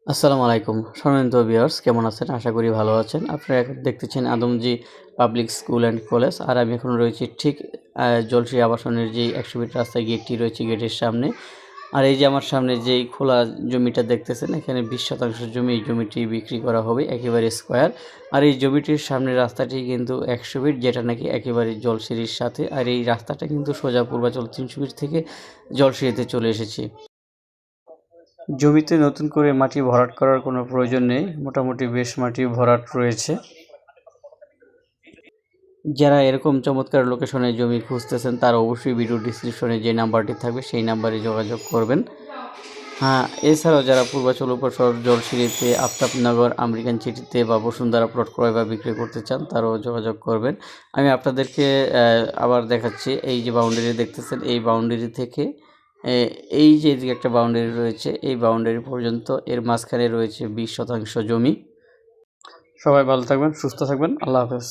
আসসালামু আলাইকুম সম্মানিত ভিউয়ার্স, কেমন আছেন? আশা করি ভালো আছেন। আপনারা এখন দেখতেছেন Adamjee public school and college. আর আমি এখন রয়েছি ঠিক জলসি আবাসনের যেই ১০০ ফিট রাস্তায় গেটটি রয়েছে, গেটের সামনে। আর এই যে আমার সামনে যেই খোলা জমিটা দেখতেছেন, এখানে ২০% জমি, এই জমিটি বিক্রি করা হবে একেবারে স্কোয়ার। আর এই জমিটির সামনে রাস্তাটি কিন্তু ১০০ ফিট, যেটা নাকি একেবারে জলসিঁড়ির সাথে। আর এই রাস্তাটা কিন্তু সোজা পূর্বাচল ৩০০ ফিট থেকে জলসিঁড়িতে চলে এসেছি। জমিতে নতুন করে মাটি ভরাট করার কোনো প্রয়োজন নেই, মোটামুটি বেশ মাটি ভরাট রয়েছে। যারা এরকম চমৎকার লোকেশনে জমি খুঁজতেছেন তারা অবশ্যই ভিডিও ডিসক্রিপশনে যে নাম্বারটি থাকবে সেই নাম্বারে যোগাযোগ করবেন। হ্যাঁ, এছাড়াও যারা পূর্বাচল উপশহর জলসিঁড়িতে, আফতাবনগর, আমেরিকান সিটিতে বা বসুন্ধরা প্লট ক্রয় বা বিক্রি করতে চান তারাও যোগাযোগ করবেন। আমি আপনাদেরকে আবার দেখাচ্ছি, এই যে বাউন্ডারি দেখতেছেন, এই বাউন্ডারি থেকে এই যে এদিকে একটা বাউন্ডারি রয়েছে, এই বাউন্ডারি পর্যন্ত এর মাঝখানে রয়েছে ২০% জমি। সবাই ভালো থাকবেন, সুস্থ থাকবেন। আল্লাহ হাফেজ।